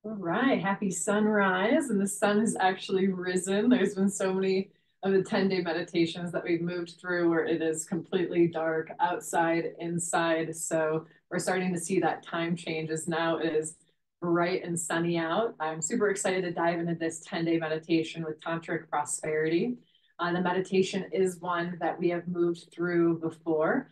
All right, happy sunrise. And the sun has actually risen. There's been so many of the 10-day meditations that we've moved through where it is completely dark outside, inside. So we're starting to see that time change as now it is bright and sunny out. I'm super excited to dive into this 10-day meditation with Tantric Prosperity. The meditation is one that we have moved through before.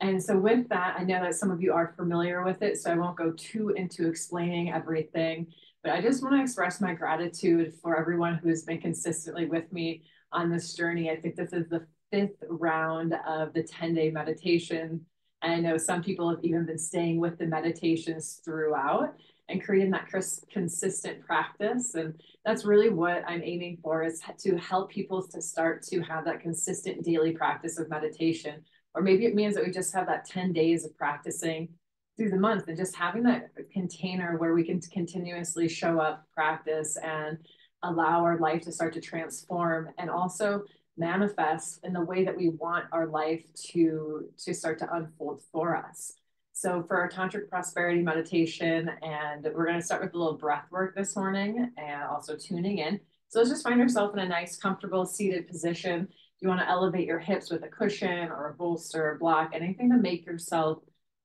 And so, with that, I know that some of you are familiar with it, so I won't go too into explaining everything. But I just want to express my gratitude for everyone who has been consistently with me on this journey. I think this is the fifth round of the 10-day meditation. And I know some people have even been staying with the meditations throughout and creating that consistent practice. And that's really what I'm aiming for, is to help people to start to have that consistent daily practice of meditation. Or maybe it means that we just have that 10 days of practicing through the month and just having that container where we can continuously show up, practice, and allow our life to start to transform and also manifest in the way that we want our life to start to unfold for us. So for our Tantric Prosperity meditation, and we're going to start with a little breath work this morning and also tuning in. So let's just find ourselves in a nice, comfortable seated position. You want to elevate your hips with a cushion or a bolster or block, anything to make yourself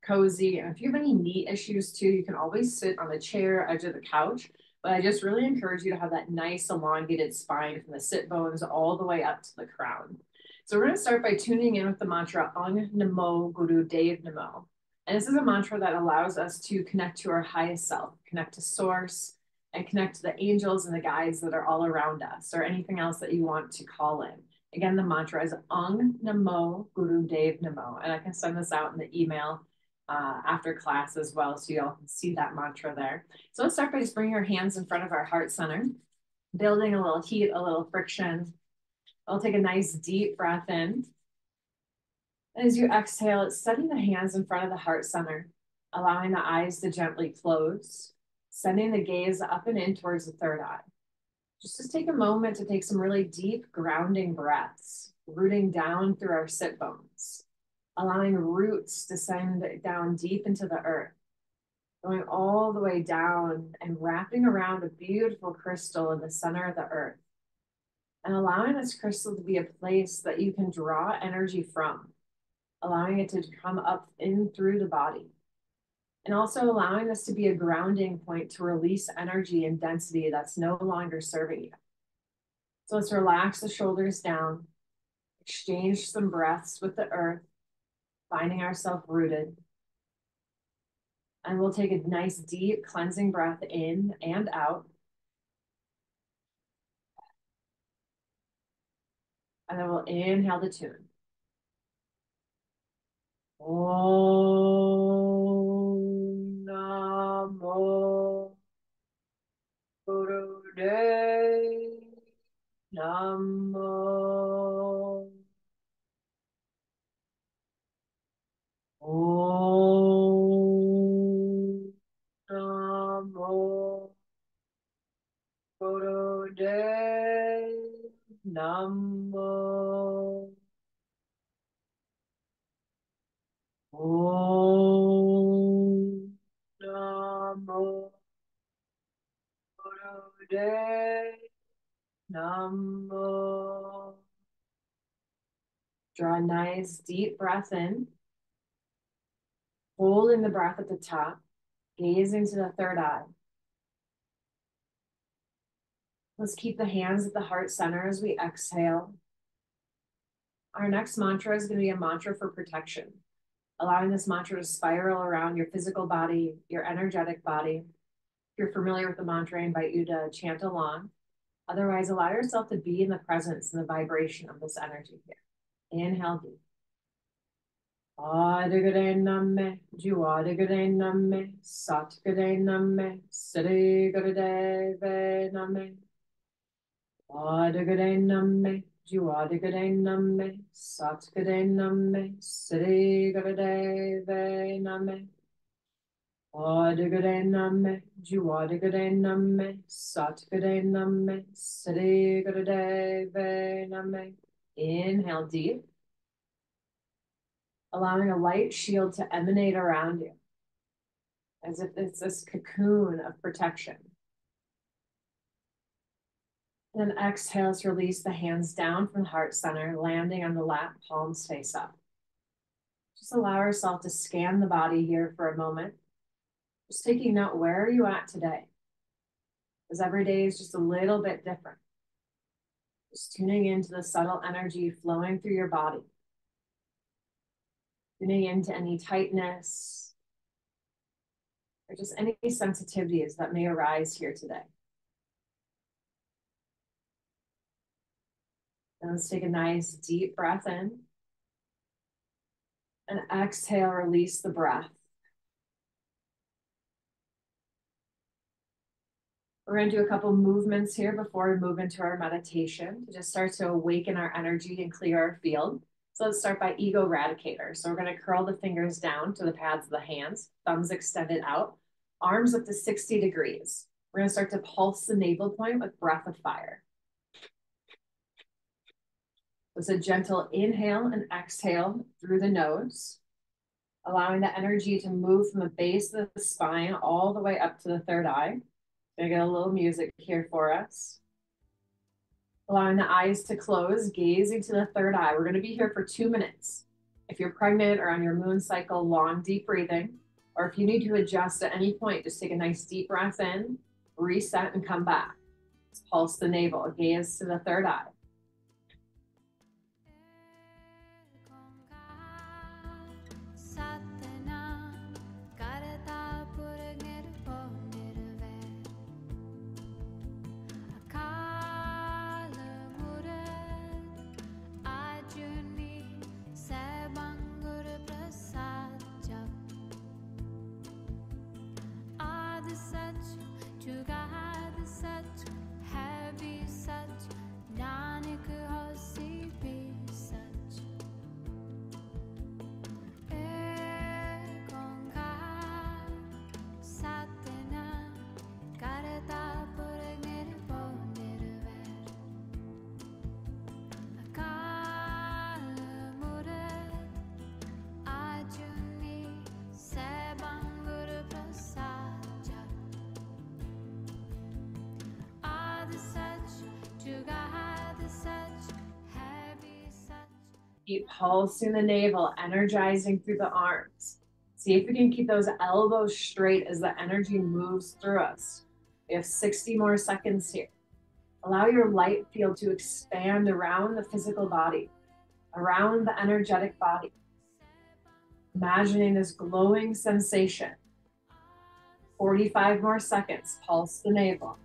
cozy. And if you have any knee issues too, you can always sit on the chair, edge of the couch. But I just really encourage you to have that nice elongated spine from the sit bones all the way up to the crown. So we're going to start by tuning in with the mantra Ang Namo Guru Dev Namo. And this is a mantra that allows us to connect to our highest self, connect to source, and connect to the angels and the guides that are all around us, or anything else that you want to call in. Again, the mantra is Ang Namo Guru Dev Namo. And I can send this out in the email after class as well, so y'all can see that mantra there. So let's start by just bringing our hands in front of our heart center, building a little heat, a little friction. I'll take a nice deep breath in. As you exhale, it's setting the hands in front of the heart center, allowing the eyes to gently close, sending the gaze up and in towards the third eye. Just take a moment to take some really deep grounding breaths, rooting down through our sit bones, allowing roots to send down deep into the earth, going all the way down and wrapping around a beautiful crystal in the center of the earth, and allowing this crystal to be a place that you can draw energy from, allowing it to come up in through the body, and also allowing this to be a grounding point to release energy and density that's no longer serving you. So let's relax the shoulders down, exchange some breaths with the earth, finding ourselves rooted. And we'll take a nice deep cleansing breath in and out. And then we'll inhale the tune. Om Namo Gurudev Namo. Om Namo Gurudev Namo. Om Namo Gurudev Namo. Draw a nice deep breath in. Holding the breath at the top, gazing to the third eye. Let's keep the hands at the heart center as we exhale. Our next mantra is going to be a mantra for protection, allowing this mantra to spiral around your physical body, your energetic body. If you're familiar with the mantra, I invite you to chant along. Otherwise, allow yourself to be in the presence and the vibration of this energy here. Inhale deep. Adigare namme, juadigare namme, satgare namme, sirigare namme. Adigare namme, juadigare namme, satgare namme, sirigare namme. Adigare namme, juadigare namme, satgare namme, sirigare namme. Inhale deep. Allowing a light shield to emanate around you, as if it's this cocoon of protection. And then exhale, let's release the hands down from the heart center, landing on the lap, palms face up. Just allow yourself to scan the body here for a moment. Just taking note, where are you at today? Because every day is just a little bit different. Just tuning into the subtle energy flowing through your body. Tuning into any tightness or just any sensitivities that may arise here today. And let's take a nice deep breath in. And exhale, release the breath. We're going to do a couple movements here before we move into our meditation to just start to awaken our energy and clear our field. So let's start by ego eradicator. So we're going to curl the fingers down to the pads of the hands, thumbs extended out, arms up to 60 degrees. We're going to start to pulse the navel point with breath of fire. It's a gentle inhale and exhale through the nose, allowing the energy to move from the base of the spine all the way up to the third eye. Gonna get a little music here for us. Allowing the eyes to close, gazing to the third eye. We're gonna be here for 2 minutes. If you're pregnant or on your moon cycle, long, deep breathing, or if you need to adjust at any point, just take a nice deep breath in, reset and come back. Let's pulse the navel, gaze to the third eye. Keep pulsing the navel, energizing through the arms. See if we can keep those elbows straight as the energy moves through us. We have 60 more seconds here. Allow your light field to expand around the physical body, around the energetic body. Imagining this glowing sensation. 45 more seconds, pulse the navel.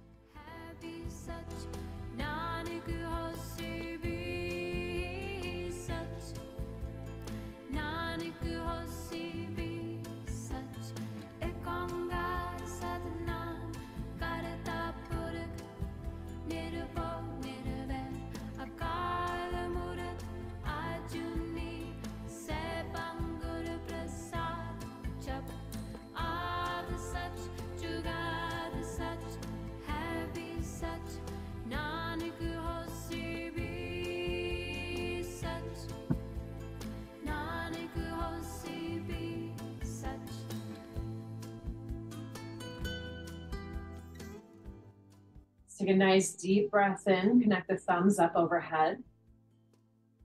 Take a nice deep breath in, connect the thumbs up overhead.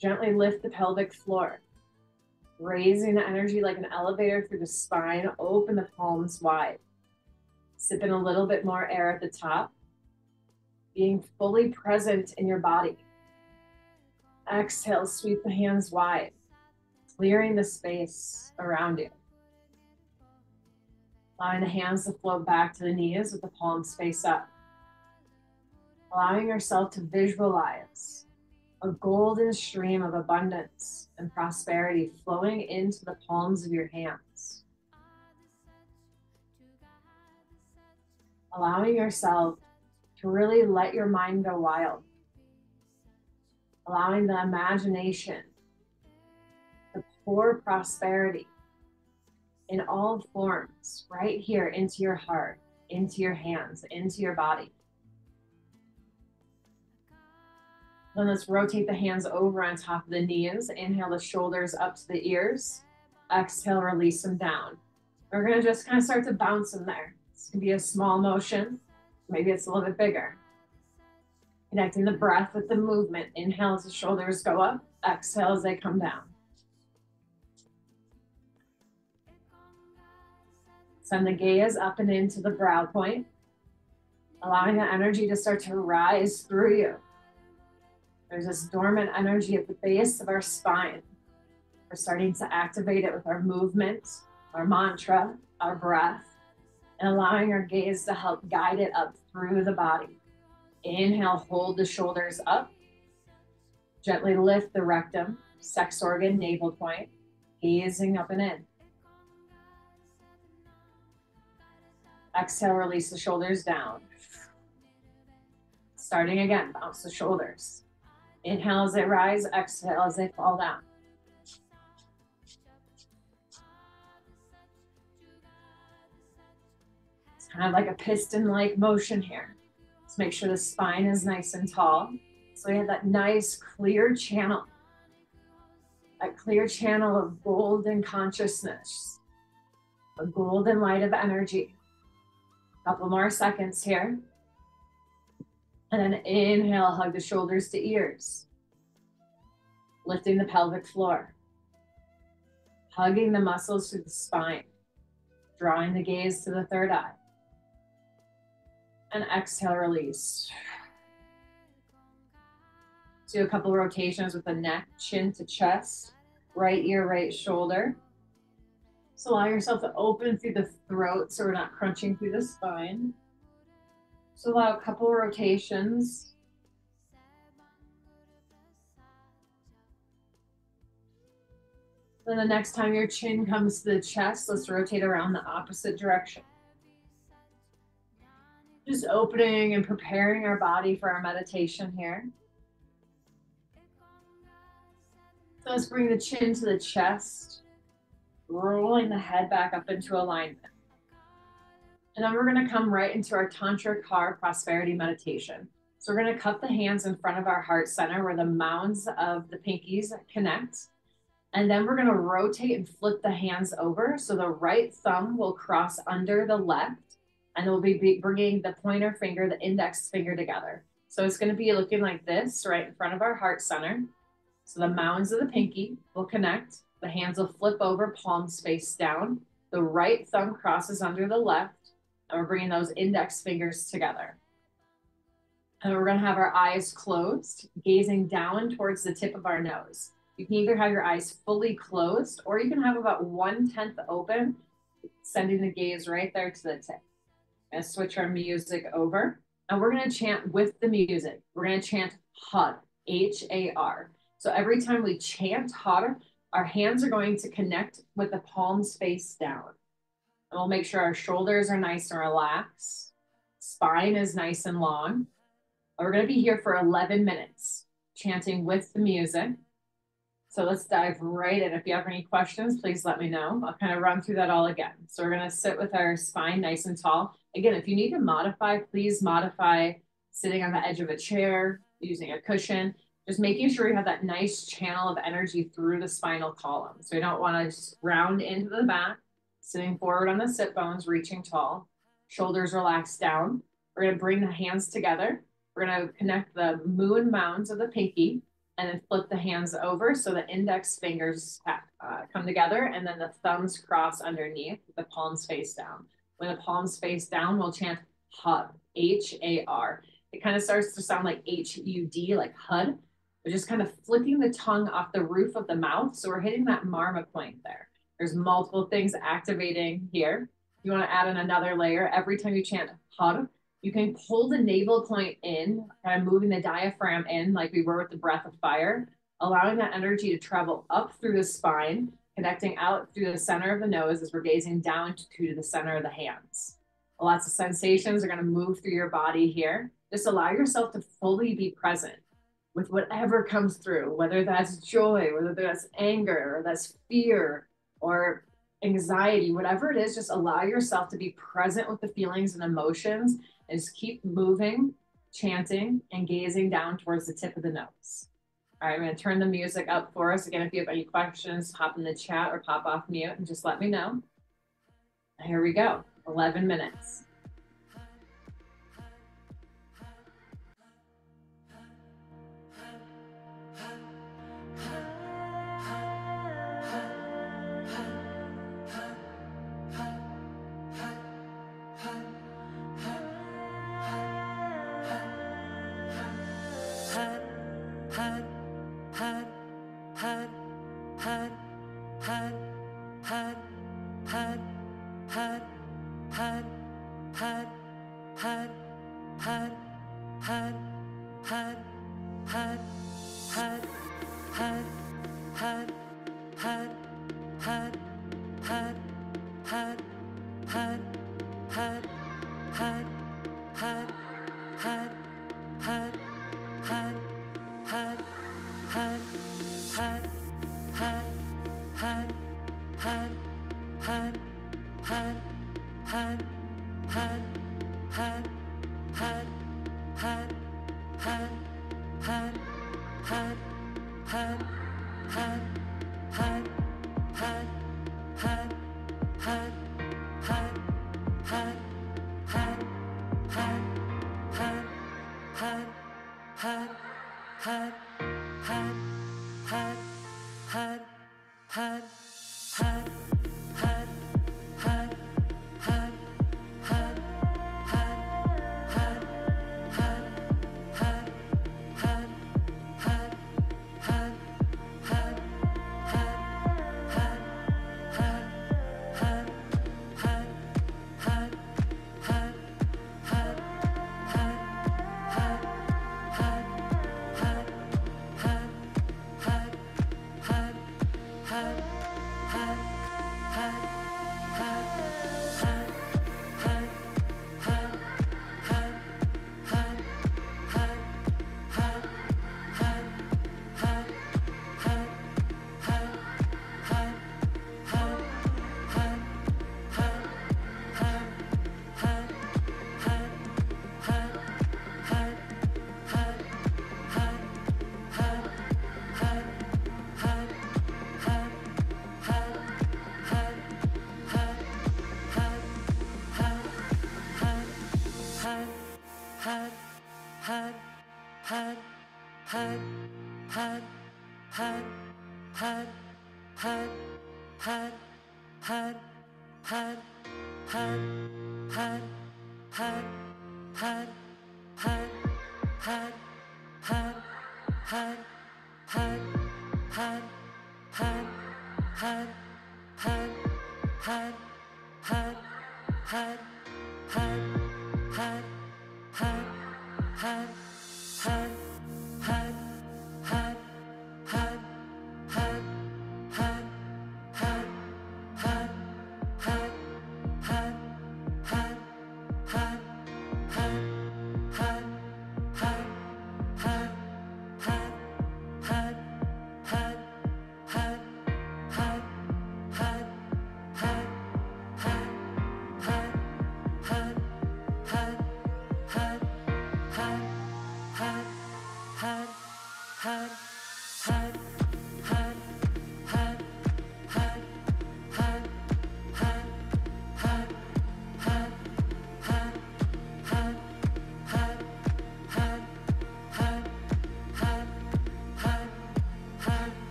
Gently lift the pelvic floor, raising the energy like an elevator through the spine, open the palms wide. Sip in a little bit more air at the top, being fully present in your body. Exhale, sweep the hands wide, clearing the space around you. Allowing the hands to float back to the knees with the palms face up. Allowing yourself to visualize a golden stream of abundance and prosperity flowing into the palms of your hands. Allowing yourself to really let your mind go wild. Allowing the imagination to pour prosperity in all forms right here into your heart, into your hands, into your body. Then let's rotate the hands over on top of the knees. Inhale the shoulders up to the ears. Exhale, release them down. We're gonna just kind of start to bounce in there. This can be a small motion. Maybe it's a little bit bigger. Connecting the breath with the movement. Inhale as the shoulders go up. Exhale as they come down. Send the gaze up and into the brow point, allowing the energy to start to rise through you. There's this dormant energy at the base of our spine. We're starting to activate it with our movement, our mantra, our breath, and allowing our gaze to help guide it up through the body. Inhale, hold the shoulders up. Gently lift the rectum, sex organ, navel point, gazing up and in. Exhale, release the shoulders down. Starting again, bounce the shoulders. Inhale as they rise, exhale as they fall down. It's kind of like a piston-like motion here. Let's make sure the spine is nice and tall. So we have that nice clear channel. That clear channel of golden consciousness. A golden light of energy. Couple more seconds here. And then inhale, hug the shoulders to ears. Lifting the pelvic floor. Hugging the muscles through the spine. Drawing the gaze to the third eye. And exhale, release. Do a couple rotations with the neck, chin to chest. Right ear, right shoulder. So allow yourself to open through the throat so we're not crunching through the spine. So allow a couple rotations. Then the next time your chin comes to the chest, let's rotate around the opposite direction. Just opening and preparing our body for our meditation here. So let's bring the chin to the chest. Rolling the head back up into alignment. And then we're going to come right into our Tantric Har Prosperity meditation. So we're going to cup the hands in front of our heart center where the mounds of the pinkies connect. And then we're going to rotate and flip the hands over. So the right thumb will cross under the left. And we'll be bringing the pointer finger, the index finger together. So it's going to be looking like this right in front of our heart center. So the mounds of the pinky will connect. The hands will flip over, palms face down. The right thumb crosses under the left, and we're bringing those index fingers together. And we're going to have our eyes closed, gazing down towards the tip of our nose. You can either have your eyes fully closed, or you can have about 1/10 open, sending the gaze right there to the tip. I'm going to switch our music over, and we're going to chant with the music. We're going to chant Har, H-A-R. So every time we chant Har, our hands are going to connect with the palms face down. And we'll make sure our shoulders are nice and relaxed. Spine is nice and long. We're going to be here for 11 minutes, chanting with the music. So let's dive right in. If you have any questions, please let me know. I'll kind of run through that all again. So we're going to sit with our spine nice and tall. Again, if you need to modify, please modify sitting on the edge of a chair, using a cushion. Just making sure you have that nice channel of energy through the spinal column. So you don't want to just round into the back, sitting forward on the sit bones, reaching tall, shoulders relaxed down. We're going to bring the hands together. We're going to connect the moon mounds of the pinky and then flip the hands over so the index fingers come together and then the thumbs cross underneath, the palms face down. When the palms face down, we'll chant Har, H-A-R. It kind of starts to sound like H-U-D, like HUD. We're just kind of flicking the tongue off the roof of the mouth. So we're hitting that marma point there. There's multiple things activating here. You want to add in another layer. Every time you chant Har, you can pull the navel point in, kind of moving the diaphragm in like we were with the breath of fire, allowing that energy to travel up through the spine, connecting out through the center of the nose as we're gazing down to the center of the hands. Lots of sensations are going to move through your body here. Just allow yourself to fully be present with whatever comes through, whether that's joy, whether that's anger, or that's fear, or anxiety, whatever it is, just allow yourself to be present with the feelings and emotions and just keep moving, chanting, and gazing down towards the tip of the nose. All right, I'm going to turn the music up for us. Again, if you have any questions, hop in the chat or pop off mute and just let me know. Here we go, 11 minutes.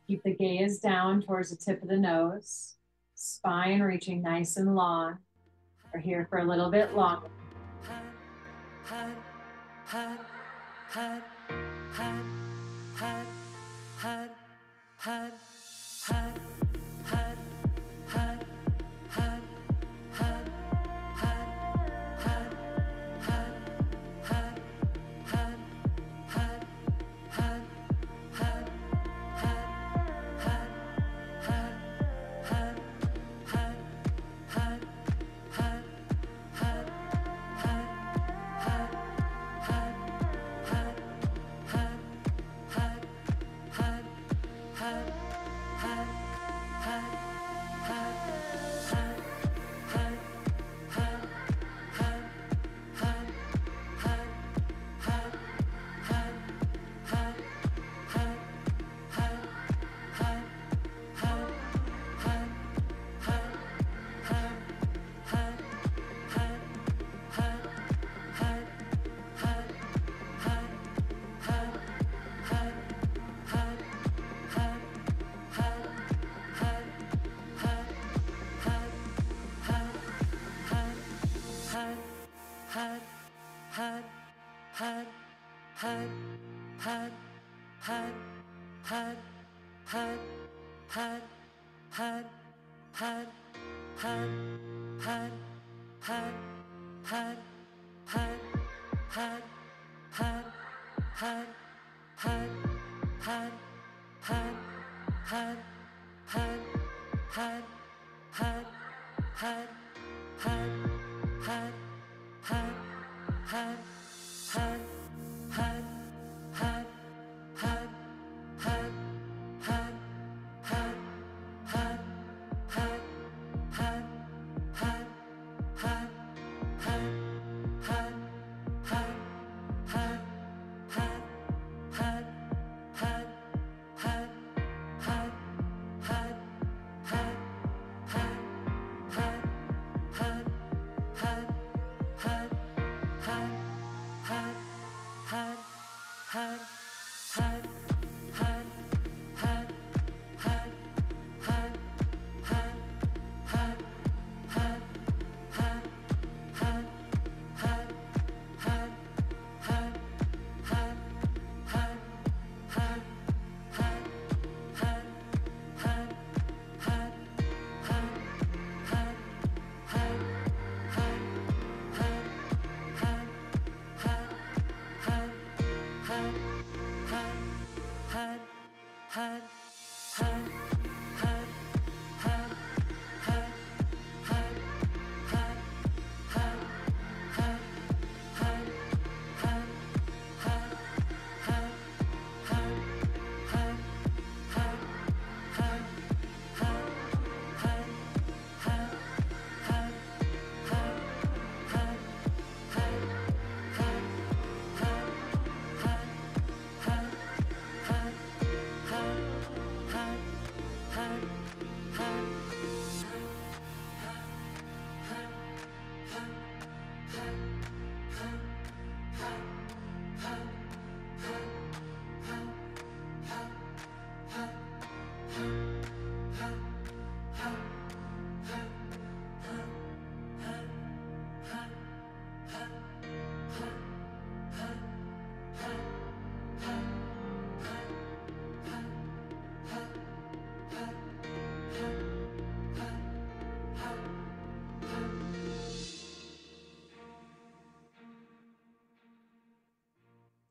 Keep the gaze down towards the tip of the nose, spine reaching nice and long. We're here for a little bit longer.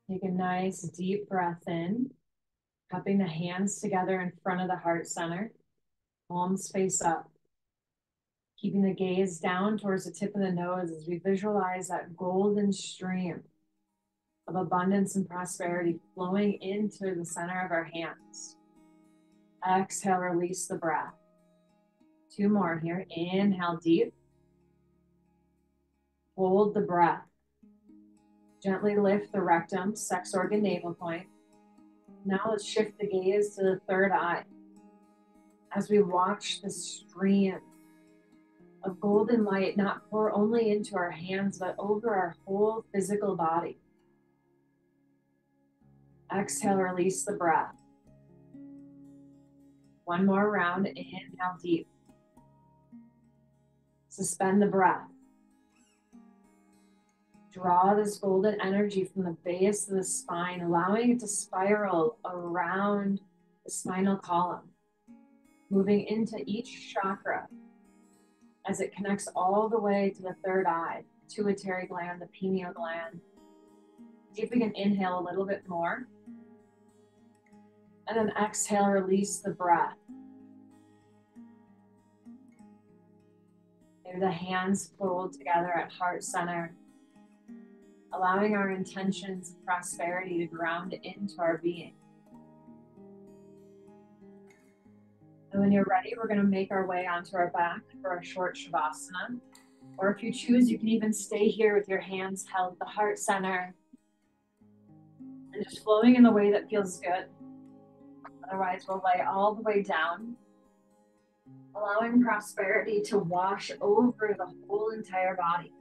Take a nice deep breath in, cupping the hands together in front of the heart center, palms face up. Keeping the gaze down towards the tip of the nose as we visualize that golden stream of abundance and prosperity flowing into the center of our hands. Exhale, release the breath. 2 more here. Inhale deep. Hold the breath. Gently lift the rectum, sex organ, navel point. Now let's shift the gaze to the third eye as we watch the stream of golden light not pour only into our hands, but over our whole physical body. Exhale, release the breath. 1 more round. Inhale deep. Suspend the breath. Draw this golden energy from the base of the spine, allowing it to spiral around the spinal column, moving into each chakra as it connects all the way to the third eye, pituitary gland, the pineal gland. See if we can inhale a little bit more. And then exhale, release the breath. Maybe the hands fold together at heart center, allowing our intentions of prosperity to ground into our being. when you're ready, we're going to make our way onto our back for a short Shavasana. Or if you choose, you can even stay here with your hands held at the heart center and just flowing in the way that feels good. Otherwise, we'll lay all the way down, allowing prosperity to wash over the whole entire body.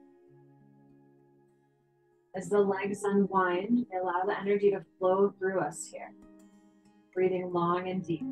As the legs unwind, they allow the energy to flow through us here. Breathing long and deep.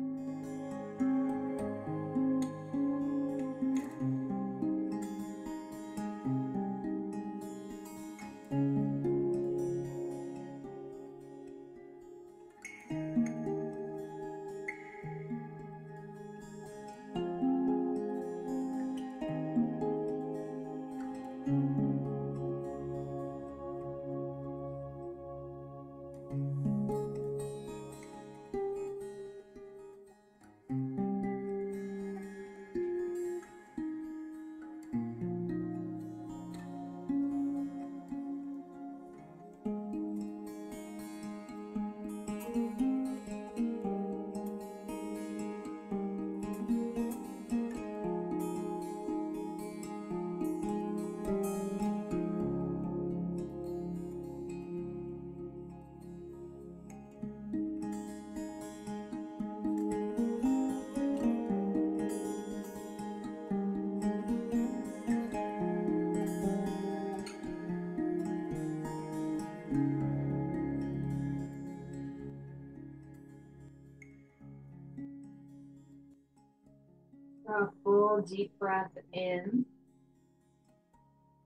A full deep breath in.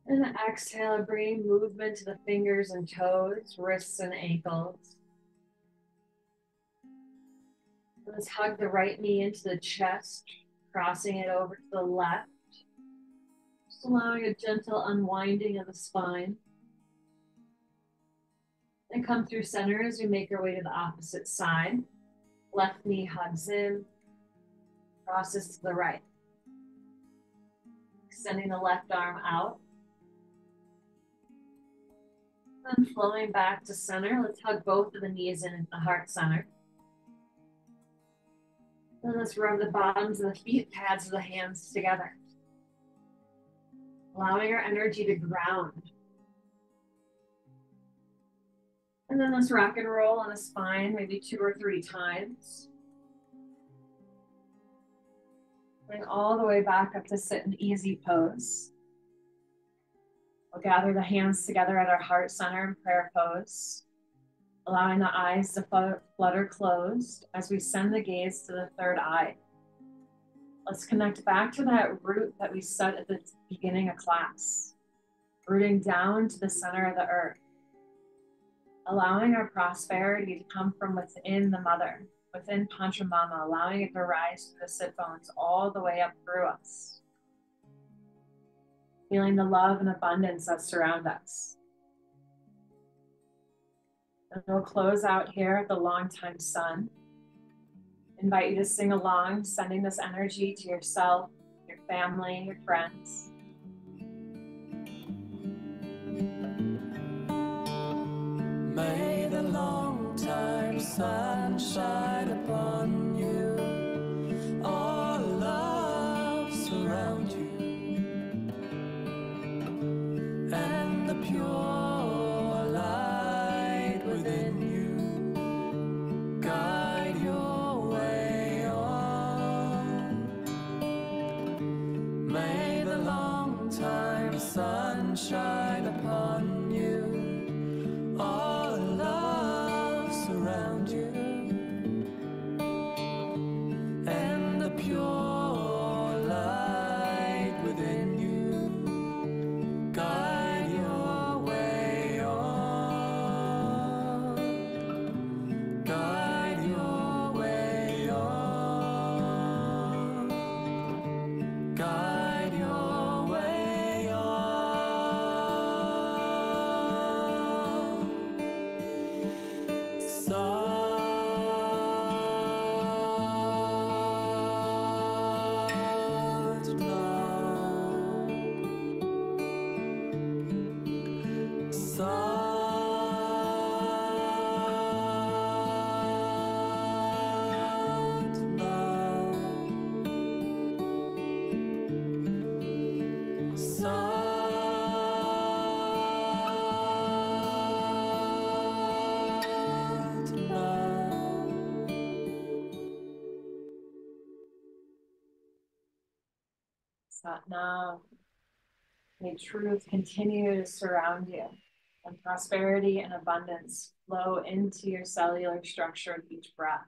And exhale, bring movement to the fingers and toes, wrists and ankles. Let's hug the right knee into the chest, crossing it over to the left. Just allowing a gentle unwinding of the spine. And come through center as we make our way to the opposite side. Left knee hugs in, crosses to the right. Extending the left arm out. And flowing back to center, let's hug both of the knees in at the heart center. Then let's rub the bottoms of the feet, pads of the hands together. Allowing our energy to ground. And then let's rock and roll on the spine, maybe 2 or 3 times. Bring all the way back up to sit in easy pose. We'll gather the hands together at our heart center in prayer pose, allowing the eyes to flutter closed as we send the gaze to the third eye. Let's connect back to that root that we set at the beginning of class, rooting down to the center of the earth, allowing our prosperity to come from within the mother, within Panchamama, allowing it to rise through the sit bones all the way up through us. Feeling the love and abundance that surround us. And we'll close out here at the longtime sun. Invite you to sing along, sending this energy to yourself, your family, your friends. May the long-time sun shine upon you, all love surround you, and the pure light within you guide your way on. May the long-time sun shine upon you, all love surround you, and the pure light within you guide your way on, guide your way on, guide your way on. Sun. Satnam. May truth continue to surround you, and prosperity and abundance flow into your cellular structure with each breath.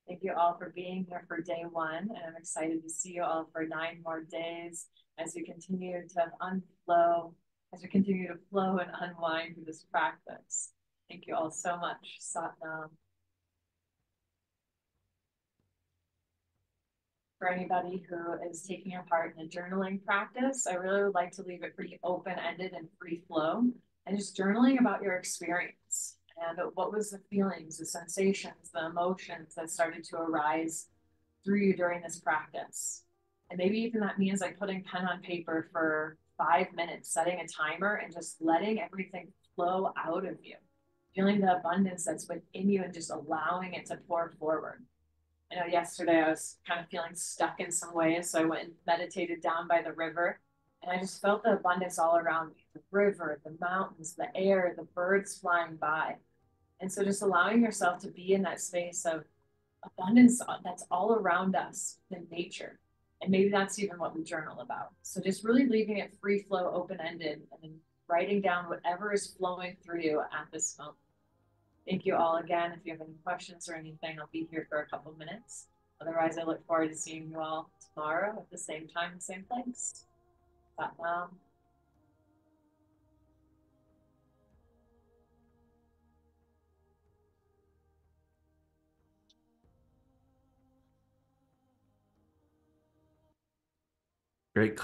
Thank you all for being here for day one, and I'm excited to see you all for 9 more days as we continue to unflow, as we continue to flow and unwind through this practice. Thank you all so much. Satnam. For anybody who is taking a part in a journaling practice, I really would like to leave it pretty open-ended and free flow, and just journaling about your experience and what was the feelings, the sensations, the emotions that started to arise through you during this practice. And maybe even that means like putting pen on paper for 5 minutes, setting a timer, and just letting everything flow out of you, feeling the abundance that's within you and just allowing it to pour forward. I know yesterday I was kind of feeling stuck in some ways, so I went and meditated down by the river, and I just felt the abundance all around me, the river, the mountains, the air, the birds flying by. And so just allowing yourself to be in that space of abundance that's all around us in nature. And maybe that's even what we journal about. So just really leaving it free flow, open ended, and then writing down whatever is flowing through you at this moment. Thank you all again. If you have any questions or anything, I'll be here for a couple minutes. Otherwise, I look forward to seeing you all tomorrow at the same time, same place. Satnam. Great,